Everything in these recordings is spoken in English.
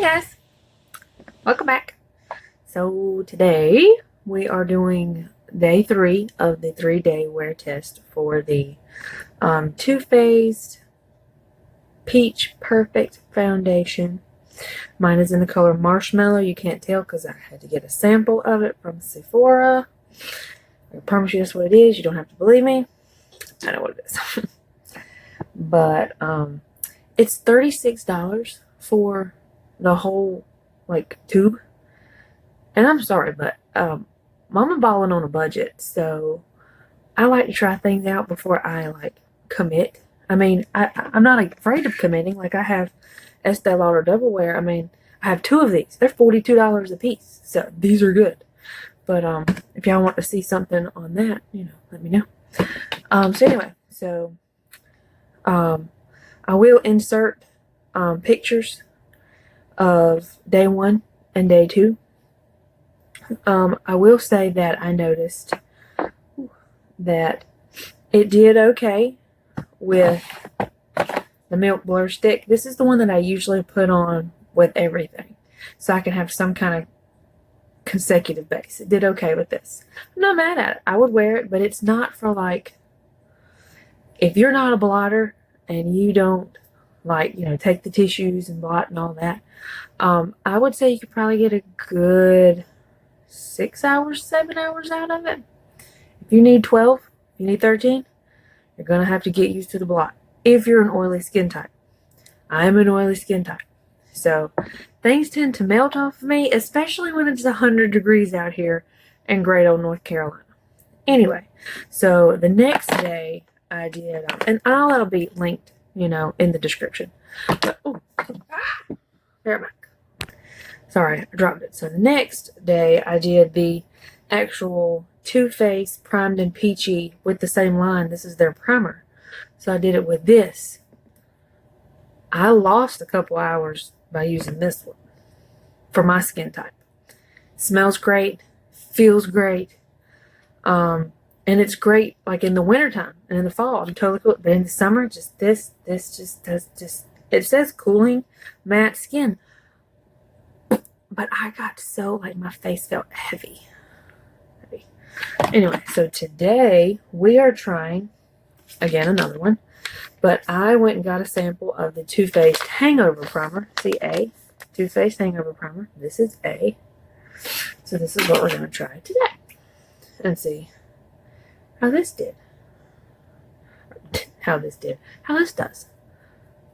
guys, welcome back. So today we are doing day 3 of the 3-day wear test for the Too Faced Peach Perfect Foundation. Mine is in the color Marshmallow. You can't tell because I had to get a sample of it from Sephora. I promise you that's what it is. You don't have to believe me. I know what it is. But it's $36 for the whole tube. And I'm sorry, but Mama balling on a budget, so I like to try things out before I commit. I mean, I'm not afraid of committing. Like I have Estee Lauder Double Wear. I mean, I have 2 of these. They're $42 a piece, so these are good. But if y'all want to see something on that, let me know. So anyway, I will insert pictures of day 1 and day 2. I will say that I noticed that it did okay with the Milk Blur Stick. This is the one that I usually put on with everything, so I can have some kind of consecutive base. It did okay with this. I'm not mad at it. I would wear it, but it's not for if you're not a blotter and you don't take the tissues and blot and all that. I would say you could probably get a good 6 hours, 7 hours out of it. If you need 12, if you need 13, you're going to have to get used to the blot if you're an oily skin type. I'm an oily skin type. So things tend to melt off of me, especially when it's 100 degrees out here in great old North Carolina. Anyway, so the next day I did, and that'll be linked, in the description. But, there I'm back. Sorry, I dropped it. So the next day I did the actual Too Faced Primed and Peachy with the same line. This is their primer. So I did it with this. I lost a couple hours by using this one for my skin type. Smells great, feels great, and it's great in the wintertime and in the fall. I'm totally cool. But in the summer, this just does it says cooling matte skin. But I got so, my face felt heavy. Anyway, so today we are trying, again, another one. But I went and got a sample of the Too Faced Hangover Primer. See, A. Too Faced Hangover Primer. This is A. So this is what we're going to try today. And see how this did. How this does.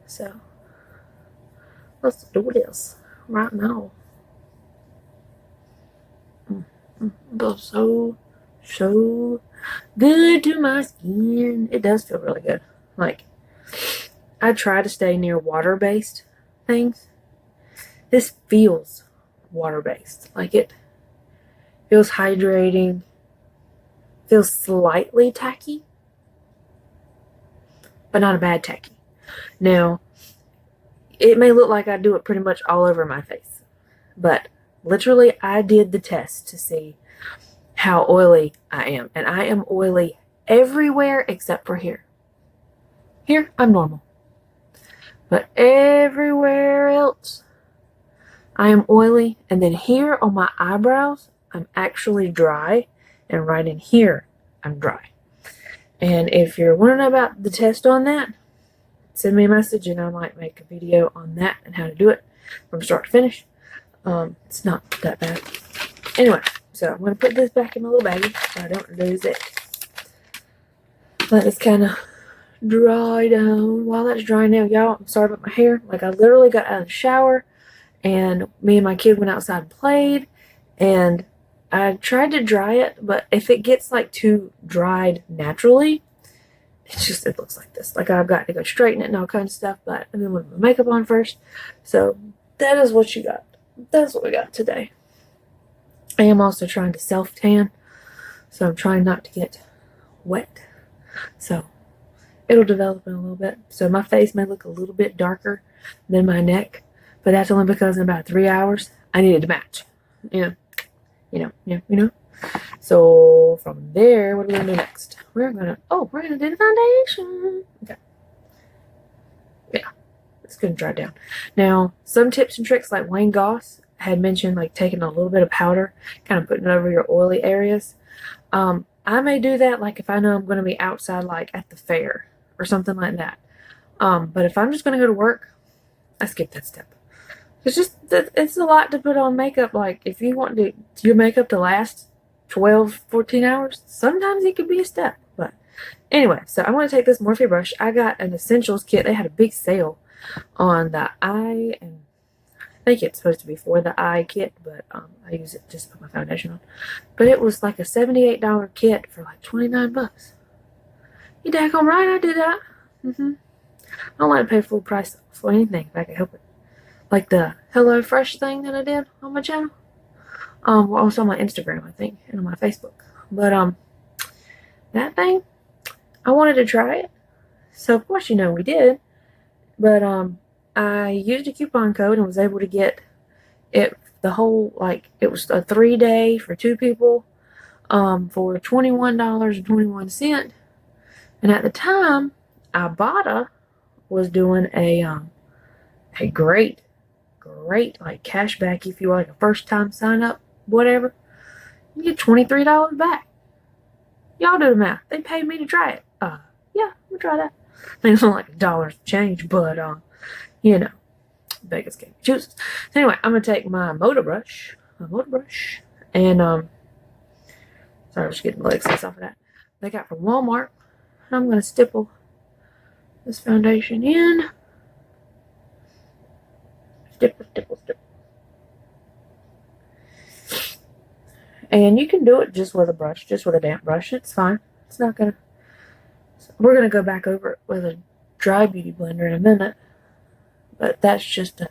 So, let's do this right now. It feels so good to my skin. It does feel really good. I try to stay near water-based things. This feels water-based. It feels hydrating. Feels slightly tacky, but not a bad tacky. Now, it may look like I do it pretty much all over my face, but literally, I did the test to see how oily I am. And I am oily everywhere except for here. Here, I'm normal. But everywhere else, I am oily. And then here on my eyebrows, I'm actually dry. And right in here, I'm dry. And if you're wondering about the test on that, send me a message and I might make a video on that and how to do it from start to finish. It's not that bad. Anyway, so I'm going to put this back in my little baggie so I don't lose it. Let this kind of dry down. While that's drying now, y'all, I'm sorry about my hair. I literally got out of the shower and me and my kid went outside and played. And I tried to dry it, but if it gets too dried naturally, it looks like this. I've got to go straighten it and all kinds of stuff, but I'm going to put my makeup on first. So that is what you got. That's what we got today. I am also trying to self-tan, so I'm trying not to get wet. So it'll develop in a little bit. So my face may look a little bit darker than my neck, but that's only because in about 3 hours, I needed to match. So from there, what are we going to do next? We're going to do the foundation. Okay. Yeah. It's going to dry down. Now, some tips and tricks like Wayne Goss had mentioned, like taking a little bit of powder, kind of putting it over your oily areas. I may do that like if I know I'm going to be outside, like at the fair or something like that. But if I'm just going to go to work, I skip that step. It's a lot to put on makeup. Like if you want your makeup to last 12, 14 hours, sometimes it could be a step. But anyway, so I'm going to take this Morphe brush. I got an essentials kit. They had a big sale on the eye, and I think it's supposed to be for the eye kit, but I use it just to put my foundation on. But it was like a $78 kit for like 29 bucks. You daggone right I did that. I don't like to pay full price for anything if I can help it. Like the Hello Fresh thing that I did on my channel. Well, also on my Instagram, I think, and on my Facebook. But that thing, I wanted to try it. So of course, we did. But I used a coupon code and was able to get it, the whole, like, it was a 3-day for 2 people, for $21.21. And at the time, Ibotta was doing a great like cashback if you were like a first time sign up, whatever. You get $23 back. Y'all do the math. They paid me to try it. Yeah, we'll try that. I think it's only like $1 change, but beggars can't be choosers. So anyway, I'm gonna take my motor brush, and sorry, I'm just getting the legs off of that. They got from Walmart. And I'm gonna stipple this foundation in. Stipple. And you can do it just with a brush, just with a damp brush. It's fine. It's not gonna. We're gonna go back over it with a dry beauty blender in a minute. But that's just to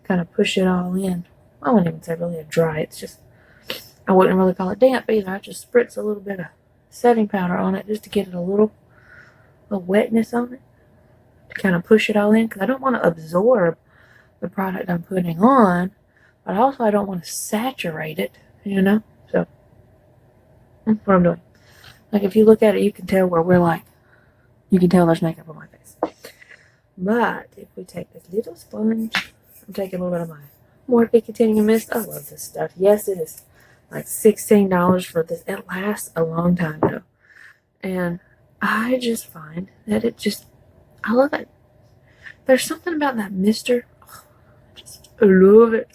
kind of push it all in. I wouldn't even say really a dry. It's just, I wouldn't really call it damp either. I just spritz a little bit of setting powder on it just to get it a little wetness on it. To kind of push it all in. Because I don't want to absorb the product I'm putting on. But also I don't want to saturate it. So, that's what I'm doing. Like if you look at it, you can tell where we're like, you can tell there's makeup on my face. But if we take this little sponge, I'm taking a little bit of my Morphe Continuing Mist. I love this stuff. Yes, it is like $16 for this. It lasts a long time though. And I just find that I love it. There's something about that mister. Oh, I love it.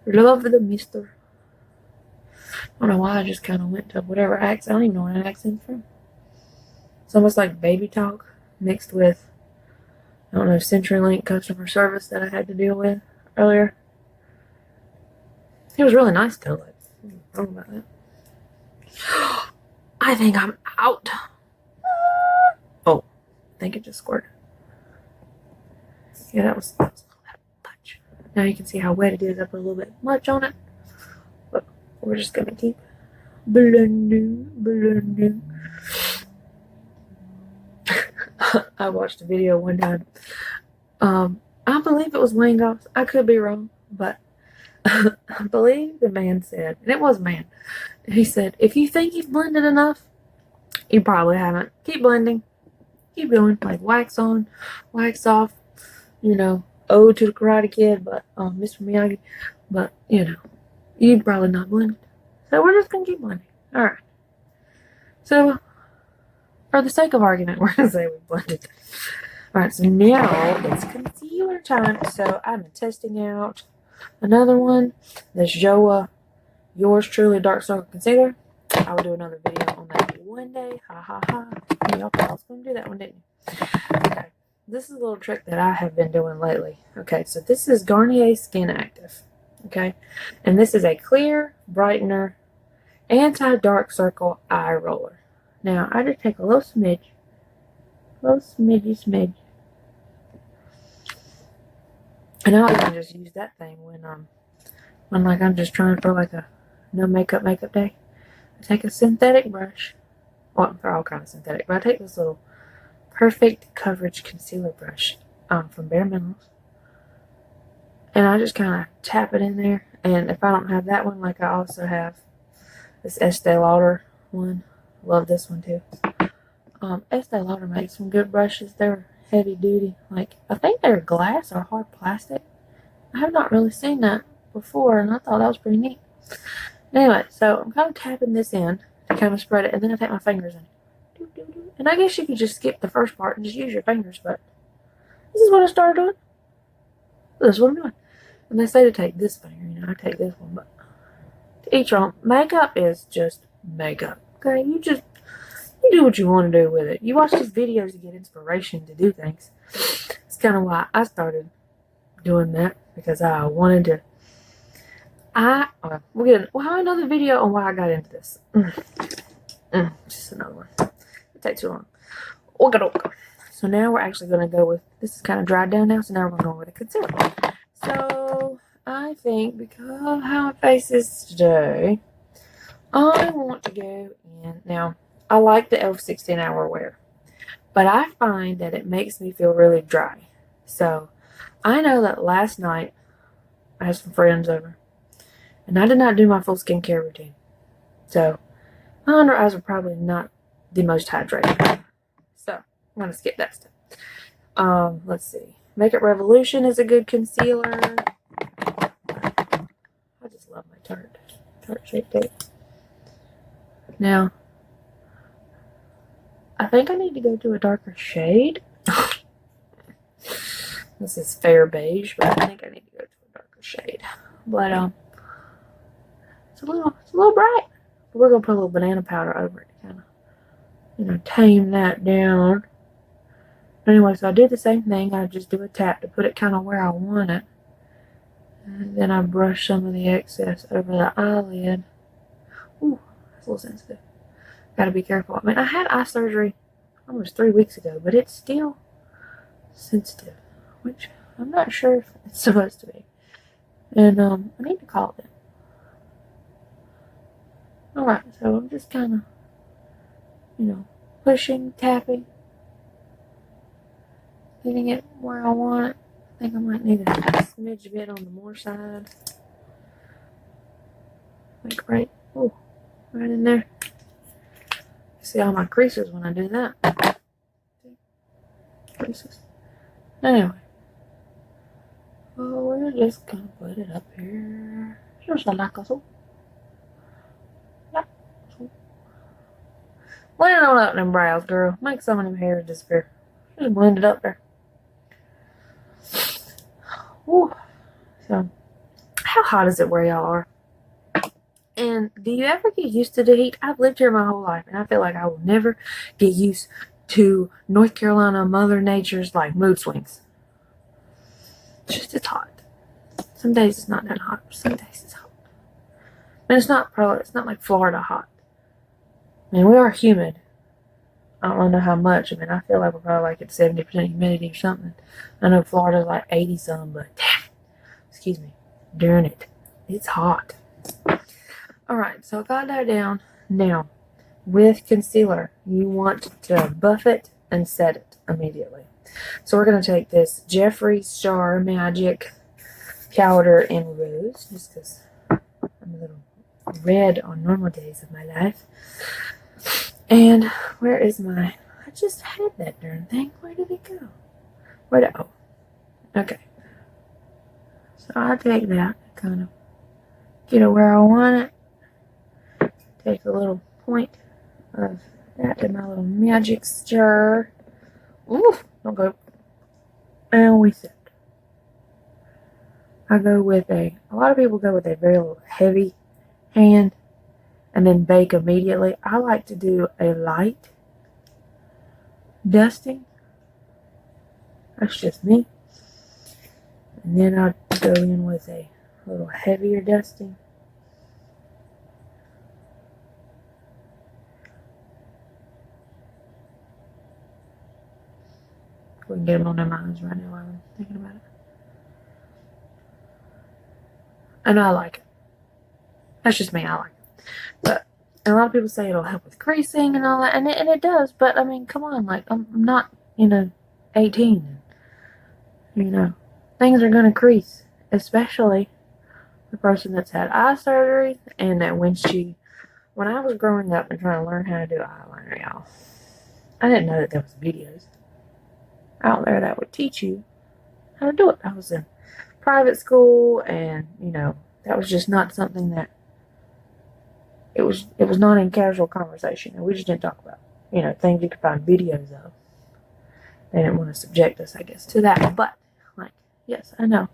Love the mister. I don't know why I just kind of went to whatever accent. I don't even know where that accent's from. It's almost like baby talk mixed with, I don't know, CenturyLink customer service that I had to deal with earlier. It was really nice though. Like, I don't know about that. I think I'm out. Oh, I think it just squirted. Yeah, that was a little much. Now you can see how wet it is. I put a little bit much on it. But we're just going to keep blending. I watched a video one time. I believe it was Wayne Goss. I could be wrong, but I believe the man said, and it was a man, he said, if you think you've blended enough, you probably haven't. Keep blending. Keep going. Like wax on, wax off. Ode to the Karate Kid, but Mr. Miyagi. But, you'd probably not blend. So we're just going to keep blending. Alright. So, for the sake of argument, we're going to say we blended. Alright, so now it's concealer time. So I'm testing out another one. This Joa Yours Truly Dark Circle Concealer. I will do another video on that one day. Ha ha ha. Y'all thought I was going to do that one, didn't you? Okay. This is a little trick that I have been doing lately. Okay, so this is Garnier Skin Active. Okay, and this is a clear, brightener, anti-dark circle eye roller. Now, I just take a little smidge. Smidge. And I can just use that thing when like I'm just trying for like a no makeup day. I take a synthetic brush. Well, they're all kind of synthetic, but I take this little Perfect Coverage Concealer Brush from Bare Minerals. And I just kind of tap it in there. And if I don't have that one, like I also have this Estee Lauder one. Love this one too. Estee Lauder makes some good brushes. They're heavy duty. Like, I think they're glass or hard plastic. I have not really seen that before, and I thought that was pretty neat. Anyway, so I'm kind of tapping this in to kind of spread it, and then I take my fingers in. And I guess you could just skip the first part and just use your fingers, but this is what I started doing. This is what I'm doing. And they say to take this finger, you know, I take this one, but to each your own. Makeup is just makeup. Okay, you do what you want to do with it. You watch these videos to get inspiration to do things. It's kind of why I started doing that, because I wanted to. We'll have another video on why I got into this. Just another one. It takes too long. Okay. So now we're actually going to go with, this is kind of dried down now, so now we're going to go with a concealer. So I think because of how my face is today, I want to go in. Now, I like the e.l.f. 16 hour wear, but I find that it makes me feel really dry. So I know that last night I had some friends over, and I did not do my full skincare routine. So my under eyes were probably not the most hydrated. So I'm going to skip that step. Let's see. Makeup Revolution is a good concealer. I just love my tart shaped tape. Now, I think I need to go to a darker shade. This is fair beige, but I think I need to go to a darker shade. But it's a little bright. We're gonna put a little banana powder over it to kind of, you know, tame that down. But anyway, so I did the same thing. I just do a tap to put it kind of where I want it, and then I brush some of the excess over the eyelid. Ooh, that's a little sensitive. Gotta be careful. I mean, I had eye surgery almost 3 weeks ago, but it's still sensitive, which I'm not sure if it's supposed to be. And I need to call them. Alright, so I'm just kind of, you know, pushing, tapping, getting it where I want it. I think I might need a smidge bit on the more side. Like right in there. See all my creases when I do that. Creases. Anyway. Well, we're just gonna put it up here. Just like so. Blend it on up them brows, girl. Make some of them hairs disappear. Just blend it up there. Whew. So, how hot is it where y'all are? And do you ever get used to the heat? I've lived here my whole life, and I feel like I will never get used to North Carolina Mother Nature's like mood swings. It's hot. Some days it's not that hot. Some days it's hot. And it's not like Florida hot. I mean, we are humid. I don't know how much. I mean, I feel like we're probably like at 70% humidity or something. I know Florida's like 80 some, but excuse me, darn it, it's hot. Alright, so I got that down. Now, with concealer, you want to buff it and set it immediately. So we're going to take this Jeffree Star Magic Powder in Rose, just because I'm a little red on normal days of my life. And where is my... I just had that darn thing. Where did it go? Oh, okay. So I take that, kind of get it where I want it. Take a little point of that in my little magic stir. Ooh, don't go. And we set. I go with a lot of people go with a very heavy hand and then bake immediately. I like to do a light dusting. That's just me. And then I go in with a little heavier dusting. We can get them on their minds right now while I'm thinking about it. And I like it. That's just me, I like it. But a lot of people say it'll help with creasing and all that, and it does, but I mean, come on, like, I'm not, 18. Things are gonna crease, especially the person that's had eye surgery, and that when I was growing up and trying to learn how to do eyeliner, y'all, I didn't know that there was videos. out there that would teach you how to do it. I was in private school, and you know, that was just not something that it was not in casual conversation, and we just didn't talk about, you know, things you could find videos of. They didn't want to subject us, I guess, to that. But like, yes, I know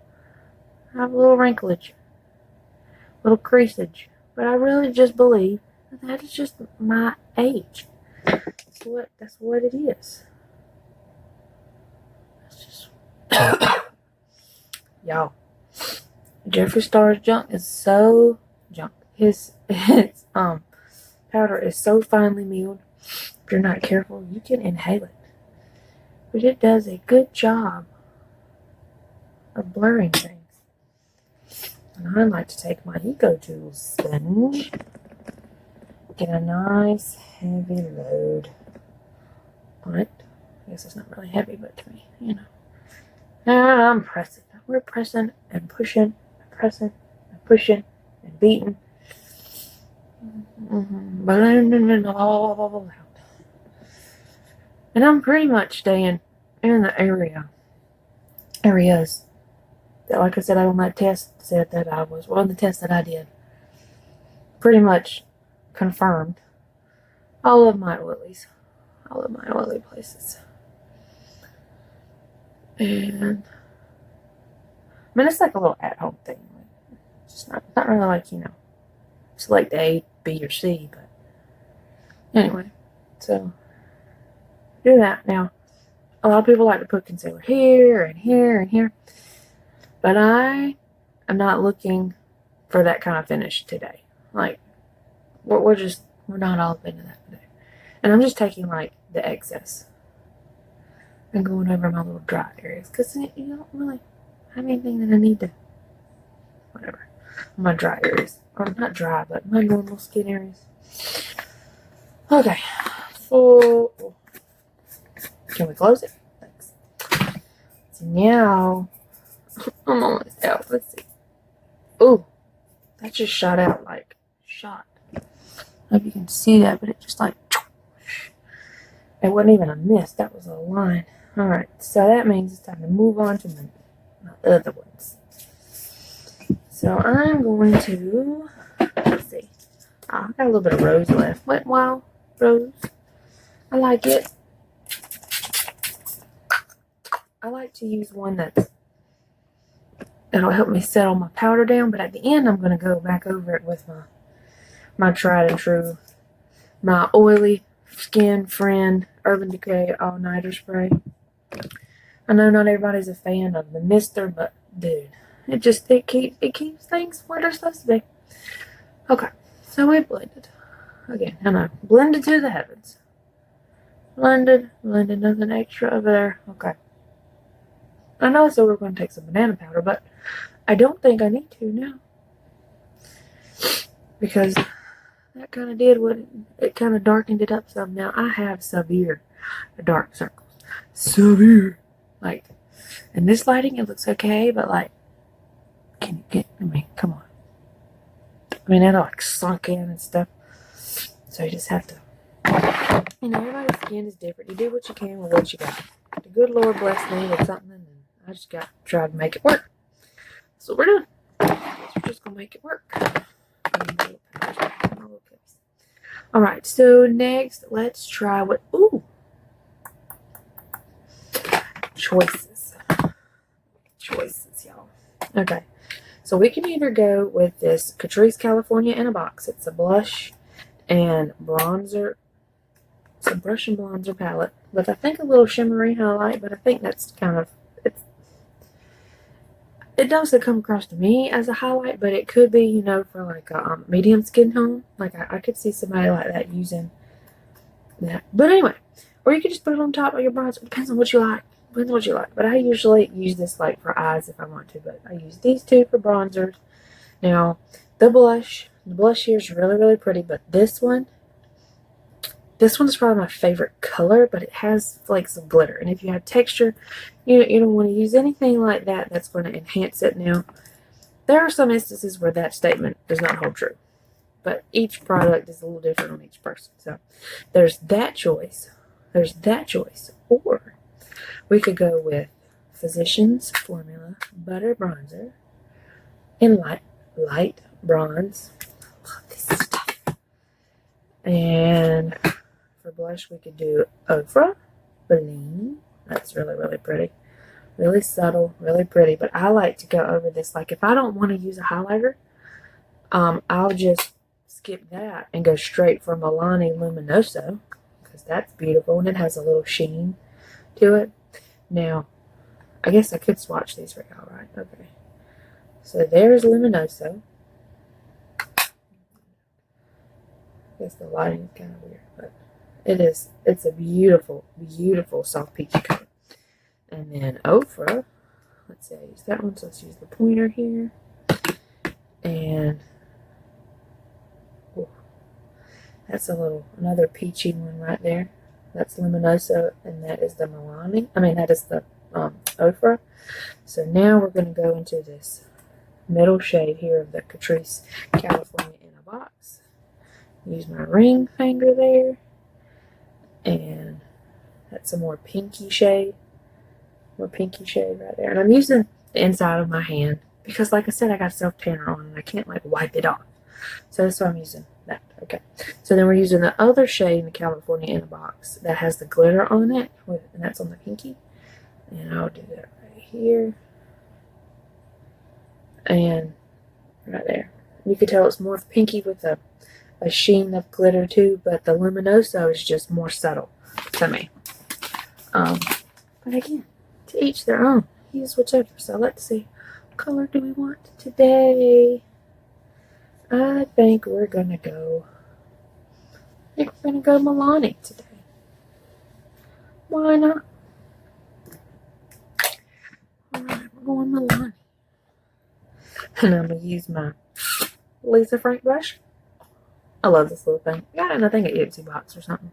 I have a little wrinklage, a little creasage, but I really just believe that is just my age. That's what it is. That's just y'all. Jeffree Star's junk is so junk. His powder is so finely milled. If you're not careful, you can inhale it. But it does a good job of blurring things. And I like to take my Eco Tools sponge, get a nice heavy load on it. I guess it's not really heavy, but to me, you know. And I'm pressing. We're pressing and pushing, and pressing and pushing and beating. And I'm pretty much staying in the areas that, like I said, on that test said that I was, well, the test that I did pretty much confirmed all of my oily places. And I mean, it's like a little at-home thing. It's not really like, you know, select A, B, or C, but anyway, so do that. Now, a lot of people like to put concealer here and here and here, but I am not looking for that kind of finish today. Like, we're not all up into that today. And I'm just taking like the excess and going over my little dry areas, because you don't really have anything that I need to, whatever, my dry areas, or not dry, but my normal skin areas. Okay, so can we close it? Thanks. So now I'm almost out. Let's see. Ooh, that just shot out like shot. I don't know if you can see that, but it just like, it wasn't even a miss. That was a line. All right, so that means it's time to move on to my other ones. So I'm going to, let's see. Oh, I got a little bit of rose left. Wet Wild Rose. I like it. I like to use one that'll help me settle my powder down, but at the end I'm going to go back over it with my tried and true, my oily skin friend Urban Decay All Nighter Spray. I know not everybody's a fan of the mister, but dude, it keeps things where they're supposed to be. Okay, so we blended. Again, I know, blended to the heavens. Blended, nothing extra over there. Okay. I know I said we're going to take some banana powder, but I don't think I need to now, because that kind of did what it kind of darkened it up some. Now I have severe dark circles. Severe. Like, in this lighting it looks okay, but like, can you get, I mean, come on. I mean, it like sunk in and stuff. So you just have to, you know, everybody's skin is different. You do what you can with what you got. The good Lord blessed me with something, and I just got to try to make it work. That's what we're doing. We're just going to make it work. Alright, so next, let's try what, ooh. Choices, y'all. Okay, so we can either go with this Catrice California in a box. It's a blush and bronzer. It's a brush and bronzer palette with, I think, a little shimmery highlight, but I think that's kind of, it doesn't come across to me as a highlight, but it could be, you know, for like a medium skin tone. Like I could see somebody like that using that. But anyway, or you could just put it on top of your bronzer. It depends on what you like. Depends on what you like. But I usually use this like for eyes if I want to. But I use these two for bronzers. Now, the blush here is really, really pretty. But this one's probably my favorite color. But it has flakes of glitter. And if you have texture, you don't want to use anything like that that's going to enhance it. Now, there are some instances where that statement does not hold true. But each product is a little different on each person. So, there's that choice. Or We could go with Physicians Formula Butter Bronzer in light bronze. Love this stuff. And for blush, we could do Ofra Bling. That's really, really pretty. Really subtle, really pretty. But I like to go over this. Like if I don't want to use a highlighter, I'll just skip that and go straight for Milani Luminoso, because that's beautiful and it has a little sheen to it. Now, I guess I could swatch these for y'all, right? Okay. So there's Luminoso. I guess the lighting is kind of weird, but it's a beautiful, beautiful soft peachy color. And then Ofra, let's see, I use that one, so let's use the pointer here. And oh, that's another peachy one right there. That's Luminoso, and that is the Milani. That is the Ofra. So now we're going to go into this middle shade here of the Catrice California in a Box. Use my ring finger there. And that's some more pinky shade. More pinky shade right there. And I'm using the inside of my hand because, like I said, I got self-tanner on and I can't like wipe it off. So that's why I'm using that. Okay. So then we're using the other shade in the California in a Box that has the glitter on it. And that's on the pinky. And I'll do that right here. And right there. You can tell it's more pinky with a sheen of glitter too, but the Luminoso is just more subtle to me. But again, to each their own. Use whichever. So let's see. What color do we want today? I think we're gonna go Milani today. Why not? Alright, we're going Milani. And I'm gonna use my Lisa Frank brush. I love this little thing. I got it in, I think, an Ipsy box or something.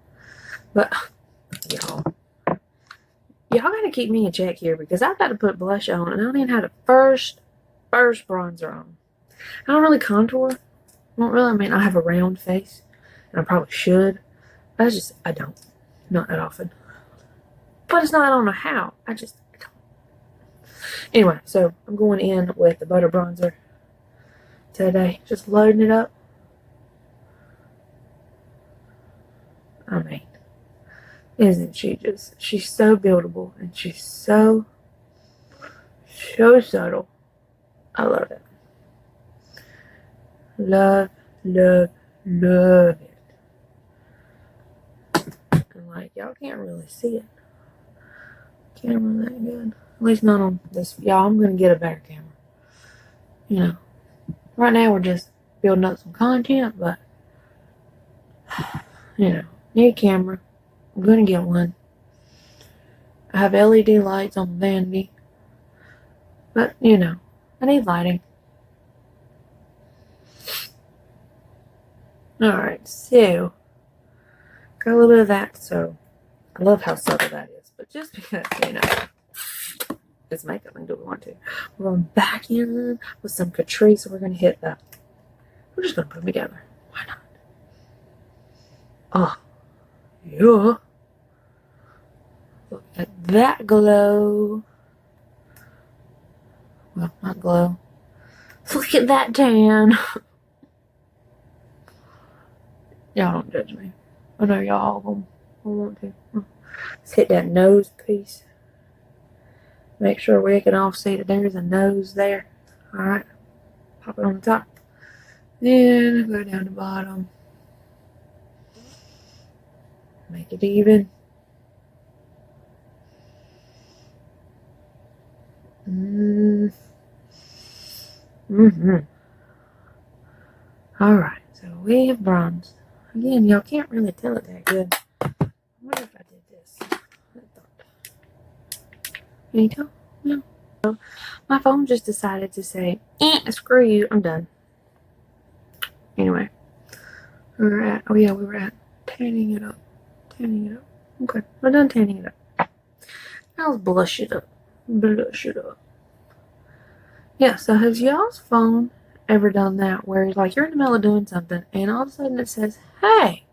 But y'all gotta keep me in check here because I've got to put blush on and I don't even have the first bronzer on. I don't really contour. I don't really. I have a round face and I probably should. But I don't. Not that often. But it's not, I don't know how. I don't. Anyway, so I'm going in with the butter bronzer today. Just loading it up. Isn't she just, she's so buildable and she's so subtle. I love it. Love it. And like, y'all can't really see it. Camera that good. At least not on this. Y'all, I'm going to get a better camera. Right now we're just building up some content, but, need a camera. I'm going to get one. I have LED lights on the vanity. But, I need lighting. Alright, so, got a little bit of that, so, I love how subtle that is. But just because, it's makeup and do what we want to. We're going back in with some Catrice, so we're going to hit that. We're just going to put them together. Why not? Oh. Yeah. Look at that glow. Well, not glow. Look at that tan. Y'all don't judge me. I know y'all of them will want to. Let's hit that nose piece. Make sure we can all see that there's a nose there. Alright. Pop it on the top. Then go down the bottom. Make it even. Alright, so we have bronze. Again, y'all can't really tell it that good. I wonder if I did this. Can you tell? No. So, my phone just decided to say, screw you, I'm done. Anyway. We were at tanning it up. Okay, we're done tanning it up. Now let's blush it up. Yeah, so has y'all's phone ever done that where you're in the middle of doing something and all of a sudden it says, hey,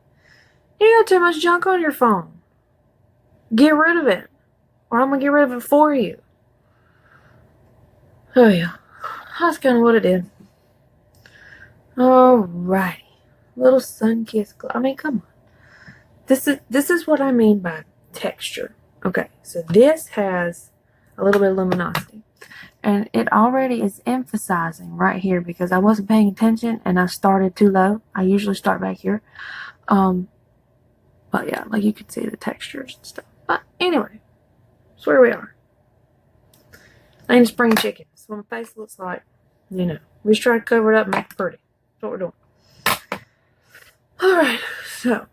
you got too much junk on your phone. Get rid of it. or I'm gonna get rid of it for you. Oh yeah, that's kind of what it did. Alrighty, little sun-kissed glow. I mean, come on. This is what I mean by texture. Okay, so this has a little bit of luminosity. And it already is emphasizing right here because I wasn't paying attention and I started too low. I usually start back here. But yeah, like you can see the textures and stuff. But anyway, that's where we are. I need spring chicken. That's what my face looks like. You know, we just try to cover it up and make it pretty. That's what we're doing. Alright, so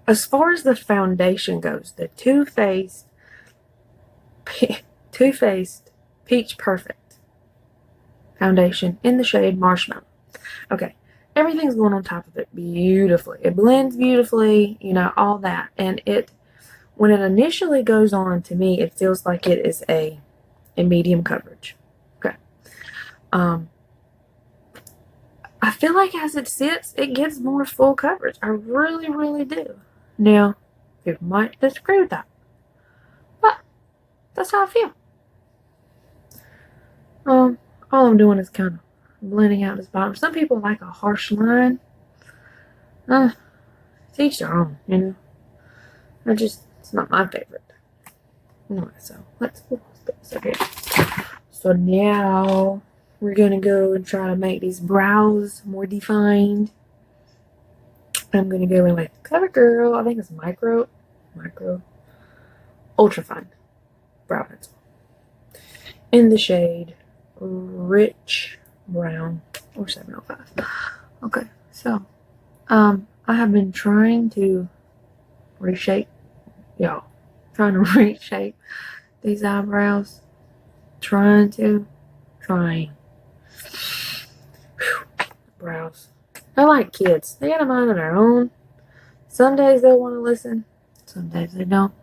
as far as the foundation goes, the Too Faced Peach Perfect foundation in the shade Marshmallow. Okay, everything's going on top of it beautifully. It blends beautifully, you know, all that. And when it initially goes on, to me, it feels like it is a medium coverage. Okay. I feel like as it sits, it gets more full coverage. I really, really do. Now, people might disagree with that, but that's how I feel. All I'm doing is kind of blending out this bottom. Some people like a harsh line. It's each their own, you know. It's not my favorite. Anyway, so let's put this up here. So now we're gonna go and try to make these brows more defined. I'm gonna go in with CoverGirl. I think it's micro ultra fine brow pencil in the shade Rich Brown or 705. Okay, so I have been trying to reshape these eyebrows. Trying. Brows. They're like kids. They got a mind of their own. Some days they'll want to listen. Some days they don't.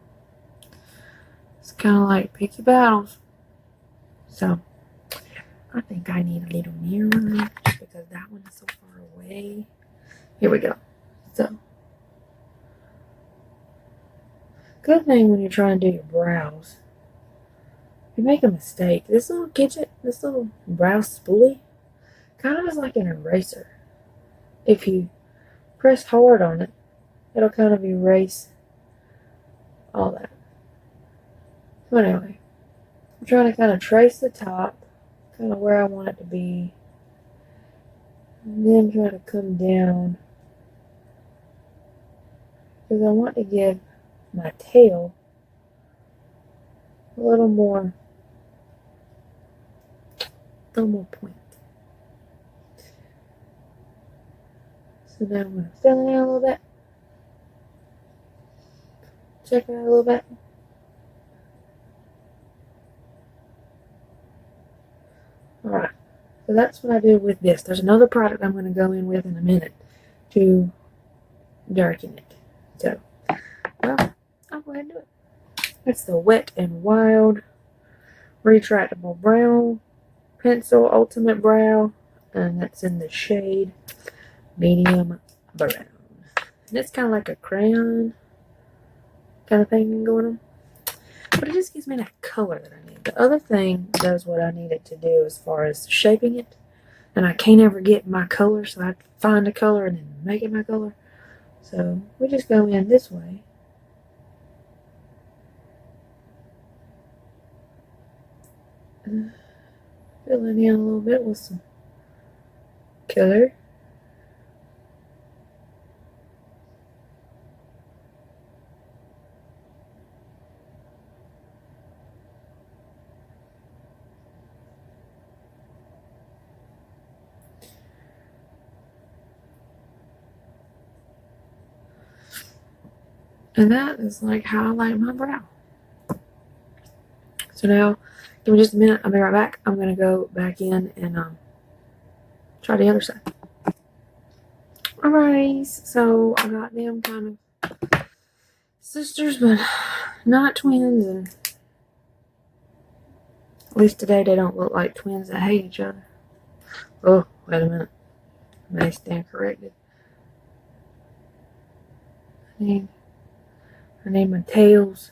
It's kind of like picky battles. So, I think I need a little mirror just because that one is so far away. Here we go. So, good thing when you're trying to do your brows. If you make a mistake, this little brow spoolie kind of is like an eraser. If you press hard on it, it'll kind of erase all that. So anyway, I'm trying to kind of trace the top, kind of where I want it to be, and then try to come down, because I want to give my tail a little more point. So now I'm going to fill it out a little bit. Check it out a little bit. Alright, so that's what I do with this. There's another product I'm going to go in with in a minute to darken it. So, well, I'll go ahead and do it. It's the Wet n Wild Retractable Brow Pencil Ultimate Brow, and that's in the shade Medium Brown. And it's kind of like a crayon kind of thing going on, but it just gives me that color that I need. The other thing does what I need it to do as far as shaping it, and I can't ever get my color, so I have to find a color and then make it my color. So we just go in this way. Fill it in a little bit with some color. And that is like how I like my brow. So now, give me just a minute. I'll be right back. I'm going to go back in and try the other side. Alright, so I got them kind of sisters, but not twins. And at least today they don't look like twins that hate each other. Oh, wait a minute. I may stand corrected. I need my tails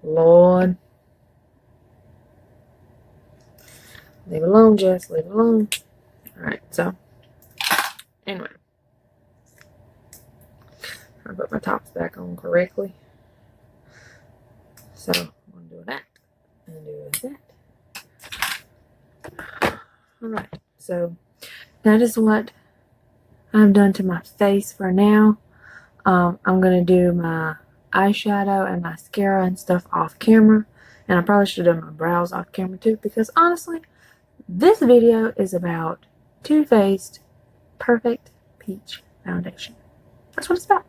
Lord. Leave it alone, Jess. Leave it alone. Alright, so. Anyway. I put my tops back on correctly. So, I'm going to do that. And do that. Alright, so that is what I've done to my face for now. I'm going to do my eyeshadow and mascara and stuff off camera. And I probably should have done my brows off camera too, because honestly, this video is about Too Faced Perfect Peach Foundation. That's what it's about.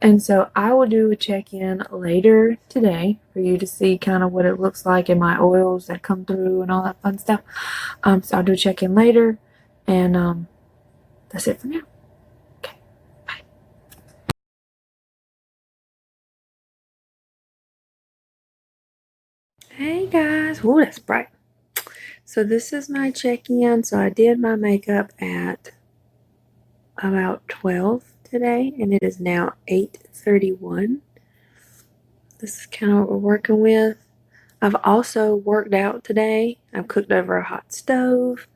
And so I will do a check-in later today for you to see kind of what it looks like in my oils that come through and all that fun stuff. So I'll do a check-in later. And that's it for now. Okay, bye. Hey guys. Ooh, that's bright. So this is my check-in. So I did my makeup at about 12 today, and it is now 8:31. This is kind of what we're working with. I've also worked out today. I've cooked over a hot stove,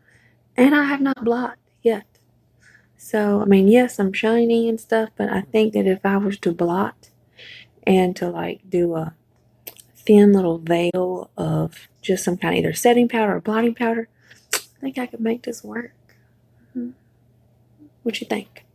and I have not blotted yet. So, I mean, yes, I'm shiny and stuff, but I think that if I was to blot and to like do a thin little veil of just some kind of either setting powder or blotting powder, I think I could make this work. What you think?